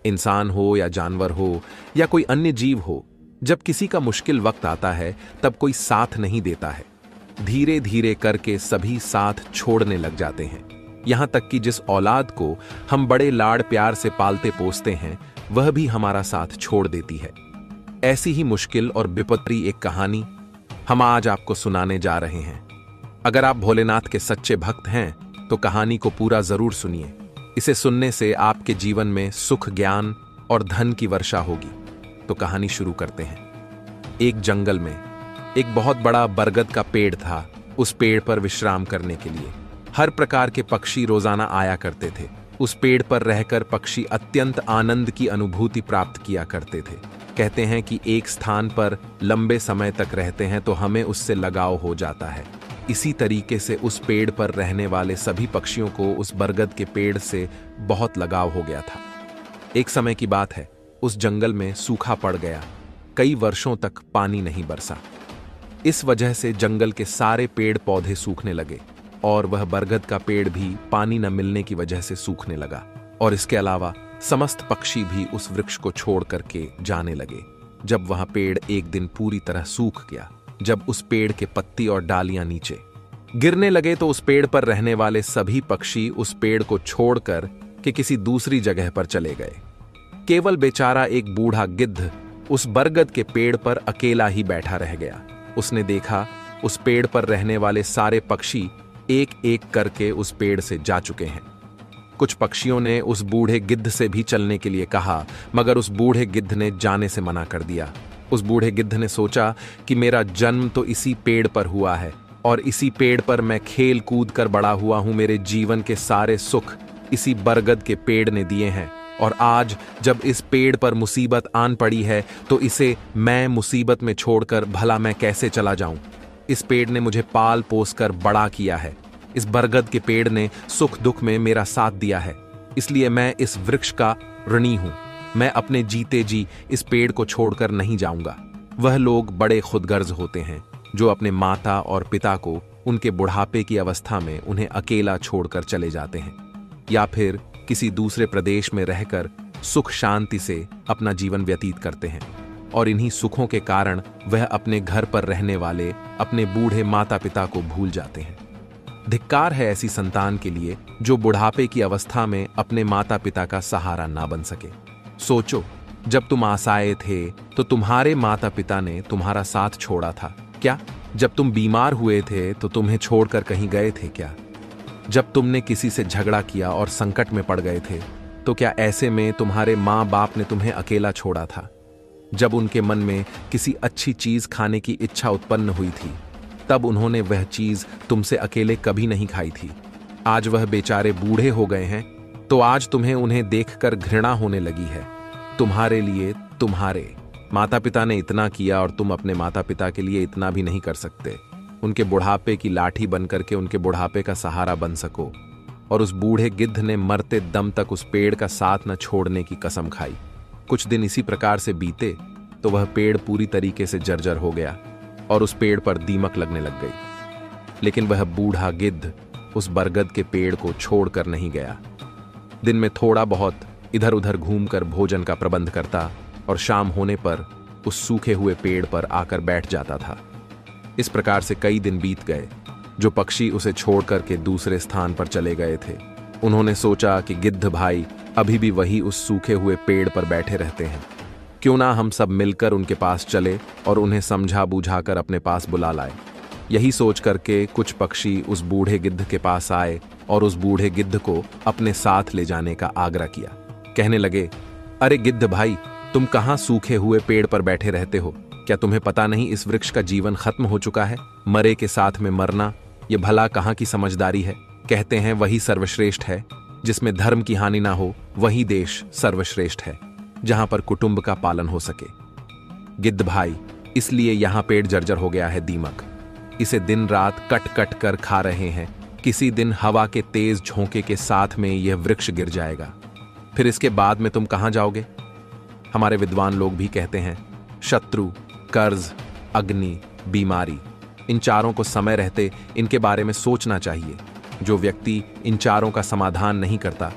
इंसान हो या जानवर हो या कोई अन्य जीव हो, जब किसी का मुश्किल वक्त आता है तब कोई साथ नहीं देता है। धीरे धीरे करके सभी साथ छोड़ने लग जाते हैं। यहां तक कि जिस औलाद को हम बड़े लाड़ प्यार से पालते पोसते हैं वह भी हमारा साथ छोड़ देती है। ऐसी ही मुश्किल और विपत्ति एक कहानी हम आज आपको सुनाने जा रहे हैं। अगर आप भोलेनाथ के सच्चे भक्त हैं तो कहानी को पूरा जरूर सुनिए। इसे सुनने से आपके जीवन में सुख, ज्ञान और धन की वर्षा होगी। तो कहानी शुरू करते हैं। एक जंगल में एक बहुत बड़ा बरगद का पेड़ था। उस पेड़ पर विश्राम करने के लिए हर प्रकार के पक्षी रोजाना आया करते थे। उस पेड़ पर रहकर पक्षी अत्यंत आनंद की अनुभूति प्राप्त किया करते थे। कहते हैं कि एक स्थान पर लंबे समय तक रहते हैं तो हमें उससे लगाव हो जाता है। इसी तरीके से उस पेड़ पर रहने वाले सभी पक्षियों को उस बरगद के पेड़ से बहुत लगाव हो गया था। एक समय की बात है, उस जंगल में सूखा पड़ गया। कई वर्षों तक पानी नहीं बरसा। इस वजह से जंगल के सारे पेड़ पौधे सूखने लगे और वह बरगद का पेड़ भी पानी न मिलने की वजह से सूखने लगा। और इसके अलावा समस्त पक्षी भी उस वृक्ष को छोड़ करके जाने लगे। जब वह पेड़ एक दिन पूरी तरह सूख गया, जब उस पेड़ के पत्ती और डालियां नीचे गिरने लगे तो उस पेड़ पर रहने वाले सभी पक्षी उस पेड़ को छोड़कर के किसी दूसरी जगह पर चले गए। केवल बेचारा एक बूढ़ा गिद्ध उस बरगद के पेड़ पर अकेला ही बैठा रह गया। उसने देखा उस पेड़ पर रहने वाले सारे पक्षी एक एक करके उस पेड़ से जा चुके हैं। कुछ पक्षियों ने उस बूढ़े गिद्ध से भी चलने के लिए कहा, मगर उस बूढ़े गिद्ध ने जाने से मना कर दिया। उस बूढ़े गिद्ध ने सोचा कि मेरा जन्म तो इसी पेड़ पर हुआ है और इसी पेड़ पर मैं खेल कूद कर बड़ा हुआ हूं। मेरे जीवन के सारे सुख इसी बरगद के पेड़ ने दिए हैं और आज जब इस पेड़ पर मुसीबत आन पड़ी है तो इसे मैं मुसीबत में छोड़कर भला मैं कैसे चला जाऊं। इस पेड़ ने मुझे पाल पोस कर बड़ा किया है। इस बरगद के पेड़ ने सुख दुख में मेरा साथ दिया है, इसलिए मैं इस वृक्ष का ऋणी हूं। मैं अपने जीते जी इस पेड़ को छोड़कर नहीं जाऊंगा। वह लोग बड़े खुदगर्ज होते हैं जो अपने माता और पिता को उनके बुढ़ापे की अवस्था में उन्हें अकेला छोड़कर चले जाते हैं या फिर किसी दूसरे प्रदेश में रहकर सुख शांति से अपना जीवन व्यतीत करते हैं और इन्हीं सुखों के कारण वह अपने घर पर रहने वाले अपने बूढ़े माता पिता को भूल जाते हैं। धिक्कार है ऐसी संतान के लिए जो बुढ़ापे की अवस्था में अपने माता पिता का सहारा ना बन सके। सोचो, जब तुम आशाए थे तो तुम्हारे माता पिता ने तुम्हारा साथ छोड़ा था क्या? जब तुम बीमार हुए थे तो तुम्हें छोड़कर कहीं गए थे क्या? जब तुमने किसी से झगड़ा किया और संकट में पड़ गए थे तो क्या ऐसे में तुम्हारे माँ बाप ने तुम्हें अकेला छोड़ा था? जब उनके मन में किसी अच्छी चीज खाने की इच्छा उत्पन्न हुई थी तब उन्होंने वह चीज तुमसे अकेले कभी नहीं खाई थी। आज वह बेचारे बूढ़े हो गए हैं तो आज तुम्हें उन्हें देखकर घृणा होने लगी है। तुम्हारे लिए तुम्हारे माता पिता ने इतना किया और तुम अपने माता पिता के लिए इतना भी नहीं कर सकते। उनके बुढ़ापे की लाठी बनकर के उनके बुढ़ापे का सहारा बन सको। और उस बूढ़े गिद्ध ने मरते दम तक उस पेड़ का साथ न छोड़ने की कसम खाई। कुछ दिन इसी प्रकार से बीते तो वह पेड़ पूरी तरीके से जर्जर हो गया और उस पेड़ पर दीमक लगने लग गई। लेकिन वह बूढ़ा गिद्ध उस बरगद के पेड़ को छोड़कर नहीं गया। दिन में थोड़ा बहुत इधर उधर घूमकर भोजन का प्रबंध करता और शाम होने पर उस सूखे हुए पेड़ पर आकर बैठ जाता था। इस प्रकार से कई दिन बीत गए। जो पक्षी उसे छोड़कर के दूसरे स्थान पर चले गए थे उन्होंने सोचा कि गिद्ध भाई अभी भी वही उस सूखे हुए पेड़ पर बैठे रहते हैं। क्यों ना हम सब मिलकर उनके पास चले और उन्हें समझा बुझा कर अपने पास बुला लाए। यही सोच करके कुछ पक्षी उस बूढ़े गिद्ध के पास आए और उस बूढ़े गिद्ध को अपने साथ ले जाने का आग्रह किया। कहने लगे, अरे गिद्ध भाई, तुम कहाँ सूखे हुए पेड़ पर बैठे रहते हो? क्या तुम्हें पता नहीं इस वृक्ष का जीवन खत्म हो चुका है? मरे के साथ में मरना ये भला कहाँ की समझदारी है? कहते हैं वही सर्वश्रेष्ठ है। जिसमें धर्म की हानि ना हो वही देश सर्वश्रेष्ठ है, जहां पर कुटुंब का पालन हो सके। गिद्ध भाई, इसलिए यहां पेड़ जर्जर हो गया है दीमक। इसे दिन रात कट कट कर खा रहे हैं। किसी दिन हवा के तेज झोंके के साथ में यह वृक्ष गिर जाएगा। फिर इसके बाद में तुम कहां जाओगे? हमारे विद्वान लोग भी कहते हैं शत्रु, कर्ज, अग्नि, बीमारी, इन चारों को समय रहते इनके बारे में सोचना चाहिए। जो व्यक्ति इन चारों का समाधान नहीं करता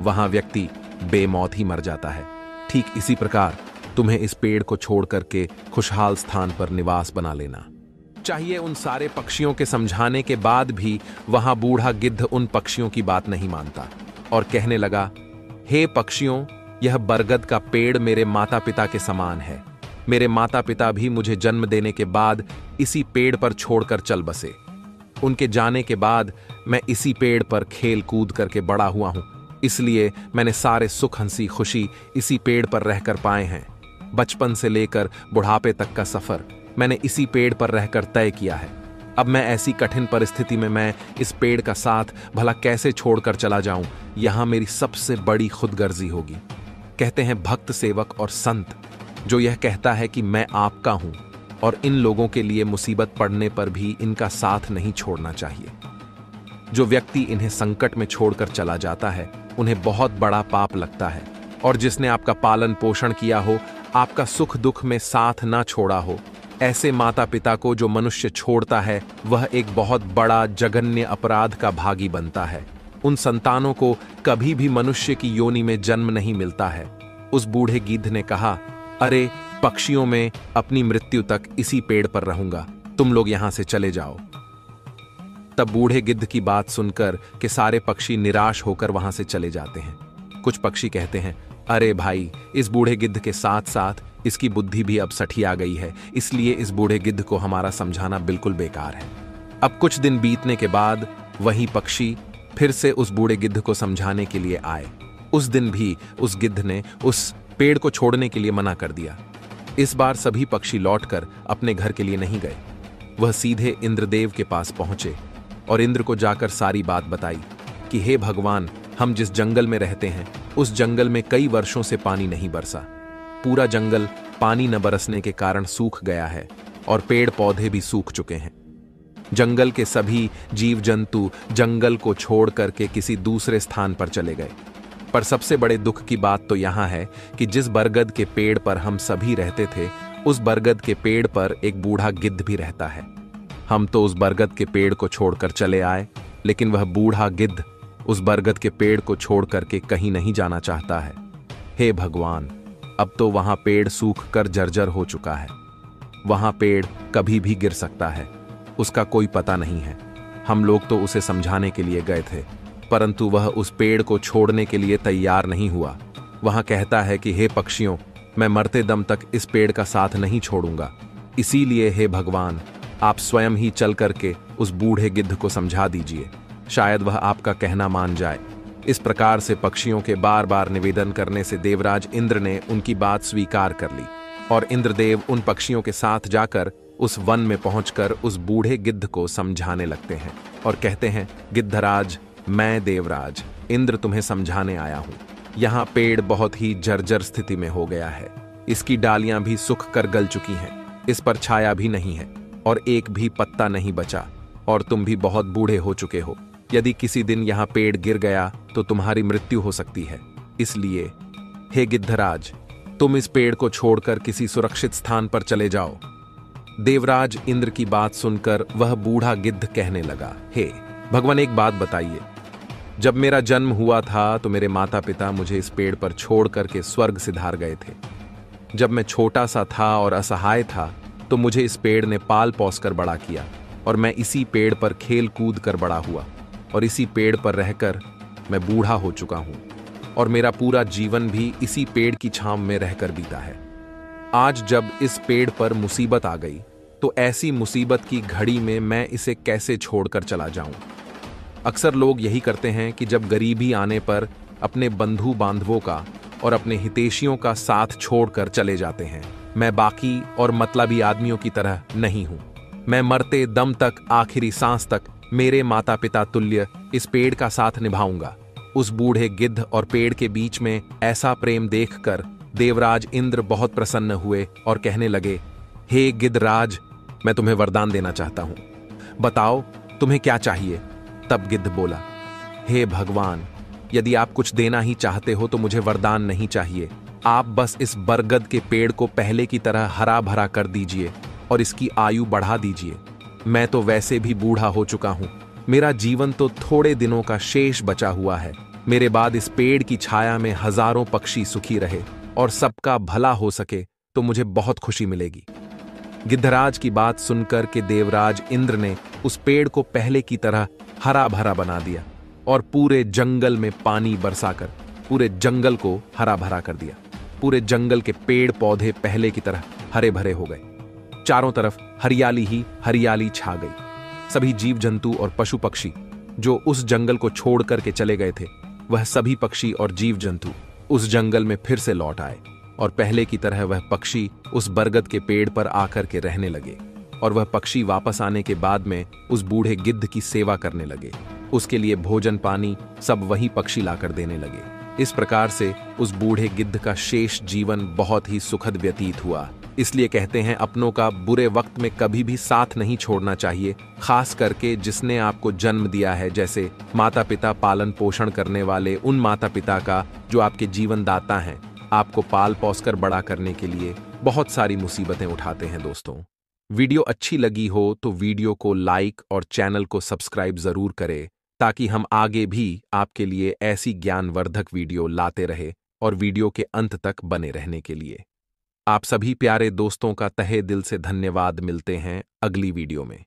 वहां व्यक्ति बेमौत ही मर जाता है। ठीक इसी प्रकार तुम्हें इस पेड़ को छोड़ करके खुशहाल स्थान पर निवास बना लेना चाहिए। उन सारे पक्षियों के समझाने के बाद भी वहां बूढ़ा गिद्ध उन पक्षियों की बात नहीं मानता और कहने लगा, हे पक्षियों, यह बरगद का पेड़ मेरे माता पिता के समान है। मेरे माता पिता भी मुझे जन्म देने के बाद इसी पेड़ पर छोड़कर चल बसे। उनके जाने के बाद मैं इसी पेड़ पर खेल कूद करके बड़ा हुआ हूं, इसलिए मैंने सारे सुख हंसी खुशी इसी पेड़ पर रहकर पाए हैं। बचपन से लेकर बुढ़ापे तक का सफर मैंने इसी पेड़ पर रहकर तय किया है। अब मैं ऐसी कठिन परिस्थिति में मैं इस पेड़ का साथ भला कैसे छोड़कर चला जाऊं? यहां मेरी सबसे बड़ी खुदगर्जी होगी। कहते हैं भक्त सेवक और संत, जो यह कहता है कि मैं आपका हूं और इन लोगों के लिए मुसीबत पड़ने पर भी इनका साथ नहीं छोड़ना चाहिए। जो व्यक्ति इन्हें संकट में छोड़कर चला जाता है उन्हें बहुत बड़ा पाप लगता है, और जिसने आपका पालन पोषण किया हो, आपका सुख दुख में साथ ना छोड़ा हो, ऐसे माता पिता को जो मनुष्य छोड़ता है वह एक बहुत बड़ा जघन्य अपराध का भागी बनता है। उन संतानों को कभी भी मनुष्य की योनि में जन्म नहीं मिलता है। उस बूढ़े गिद्ध ने कहा, अरे पक्षियों में अपनी मृत्यु तक इसी पेड़ पर रहूंगा, तुम लोग यहां से चले जाओ। तब बूढ़े गिद्ध की बात सुनकर के सारे पक्षी निराश होकर वहां से चले जाते हैं। कुछ पक्षी कहते हैं, अरे भाई, इस बूढ़े गिद्ध के साथ साथ इसकी बुद्धि भी अब सठिया गई है, इसलिए इस बूढ़े गिद्ध को हमारा समझाना बिल्कुल बेकार है। अब कुछ दिन बीतने के बाद वही पक्षी फिर से उस बूढ़े गिद्ध को समझाने के लिए आए। उस दिन भी उस गिद्ध ने उस पेड़ को छोड़ने के लिए मना कर दिया। इस बार सभी पक्षी लौटकर अपने घर के लिए नहीं गए। वह सीधे इंद्रदेव के पास पहुंचे और इंद्र को जाकर सारी बात बताई कि हे भगवान, हम जिस जंगल में रहते हैं उस जंगल में कई वर्षों से पानी नहीं बरसा। पूरा जंगल पानी न बरसने के कारण सूख गया है और पेड़ पौधे भी सूख चुके हैं। जंगल के सभी जीव जंतु जंगल को छोड़ करके किसी दूसरे स्थान पर चले गए। पर सबसे बड़े दुख की बात तो यहां है कि जिस बरगद के पेड़ पर हम सभी रहते थे, उस बरगद के पेड़ पर एक बूढ़ा गिद्ध भी रहता है। हम तो उस बरगद के पेड़ को छोड़कर चले आए, लेकिन वह बूढ़ा गिद्ध उस बरगद के पेड़ को छोड़ करके कहीं नहीं जाना चाहता है। हे भगवान, अब तो वहां पेड़ सूख कर जर्जर हो चुका है। वहां पेड़ कभी भी गिर सकता है, उसका कोई पता नहीं है। हम लोग तो उसे समझाने के लिए गए थे, परंतु वह उस पेड़ को छोड़ने के लिए तैयार नहीं हुआ। वहां कहता है कि हे पक्षियों, मैं मरते दम तक इस पेड़ का साथ नहीं छोड़ूंगा। इसीलिए हे भगवान, आप स्वयं ही चल करके उस बूढ़े गिद्ध को समझा दीजिए, शायद वह आपका कहना मान जाए। इस प्रकार से पक्षियों के बार बार निवेदन करने से देवराज इंद्र ने उनकी बात स्वीकार कर ली और इंद्रदेव उन पक्षियों के साथ जाकर उस वन में पहुंचकर उस बूढ़े गिद्ध को समझाने लगते हैं और कहते हैं, गिद्धराज, मैं देवराज इंद्र तुम्हें समझाने आया हूं। यहां पेड़ बहुत ही जर्जर स्थिति में हो गया है। इसकी डालियां भी सूख कर गल चुकी हैं, इस पर छाया भी नहीं है और एक भी पत्ता नहीं बचा, और तुम भी बहुत बूढ़े हो चुके हो। यदि किसी दिन यहां पेड़ गिर गया तो तुम्हारी मृत्यु हो सकती है। इसलिए हे गिद्धराज, तुम इस पेड़ को छोड़कर किसी सुरक्षित स्थान पर चले जाओ। देवराज इंद्र की बात सुनकर वह बूढ़ा गिद्ध कहने लगा, हे भगवान, एक बात बताइए। जब मेरा जन्म हुआ था तो मेरे माता पिता मुझे इस पेड़ पर छोड़ करके स्वर्ग सिधार गए थे। जब मैं छोटा सा था और असहाय था तो मुझे इस पेड़ ने पाल पोस कर बड़ा किया और मैं इसी पेड़ पर खेल कूद कर बड़ा हुआ और इसी पेड़ पर रहकर मैं बूढ़ा हो चुका हूं और मेरा पूरा जीवन भी इसी पेड़ की छांव में रहकर बीता है। आज जब इस पेड़ पर मुसीबत आ गई तो ऐसी मुसीबत की घड़ी में मैं इसे कैसे छोड़कर चला जाऊं। अक्सर लोग यही करते हैं कि जब गरीबी आने पर अपने बंधु बांधवों का और अपने हितैषियों का साथ छोड़कर चले जाते हैं। मैं बाकी और मतलबी आदमियों की तरह नहीं हूं। मैं मरते दम तक, आखिरी सांस तक मेरे माता पिता तुल्य इस पेड़ का साथ निभाऊंगा। उस बूढ़े गिद्ध और पेड़ के बीच में ऐसा प्रेम देखकर देवराज इंद्र बहुत प्रसन्न हुए और कहने लगे, हे गिद्धराज, मैं तुम्हें वरदान देना चाहता हूं, बताओ तुम्हें क्या चाहिए। तब गिद्ध बोला, हे भगवान, यदि आप कुछ देना ही चाहते हो तो मुझे वरदान नहीं चाहिए। आप बस इस बरगद के पेड़ को पहले की तरह हरा भरा कर दीजिए और इसकी आयु बढ़ा दीजिए। मैं तो वैसे भी बूढ़ा हो चुका हूं, मेरा जीवन तो थोड़े दिनों का शेष बचा हुआ है। मेरे बाद इस पेड़ की छाया में हजारों पक्षी सुखी रहे और सबका भला हो सके तो मुझे बहुत खुशी मिलेगी। गिद्धराज की बात सुनकर के देवराज इंद्र ने उस पेड़ को पहले की तरह हरा भरा बना दिया और पूरे जंगल में पानी बरसाकर पूरे जंगल को हरा भरा कर दिया। पूरे जंगल के पेड़ पौधे पहले की तरह हरे भरे हो गए। चारों तरफ हरियाली ही हरियाली छा गई। सभी जीव जंतु और पशु पक्षी जो उस जंगल को छोड़ करके चले गए थे, वह सभी पक्षी और जीव जंतु उस जंगल में फिर से लौट आए और पहले की तरह वह पक्षी उस बरगद के पेड़ पर आकर के रहने लगे। और वह पक्षी वापस आने के बाद में उस बूढ़े गिद्ध की सेवा करने लगे। उसके लिए भोजन पानी सब वही पक्षी लाकर देने लगे। इस प्रकार से उस बूढ़े गिद्ध का शेष जीवन बहुत ही सुखद व्यतीत हुआ। इसलिए कहते हैं अपनों का बुरे वक्त में कभी भी साथ नहीं छोड़ना चाहिए, खास करके जिसने आपको जन्म दिया है, जैसे माता पिता पालन पोषण करने वाले उन माता पिता का जो आपके जीवन दाता हैं, आपको पाल पोस कर बड़ा करने के लिए बहुत सारी मुसीबतें उठाते हैं। दोस्तों, वीडियो अच्छी लगी हो तो वीडियो को लाइक और चैनल को सब्सक्राइब जरूर करें, ताकि हम आगे भी आपके लिए ऐसी ज्ञानवर्धक वीडियो लाते रहे और वीडियो के अंत तक बने रहने के लिए आप सभी प्यारे दोस्तों का तहे दिल से धन्यवाद। मिलते हैं अगली वीडियो में।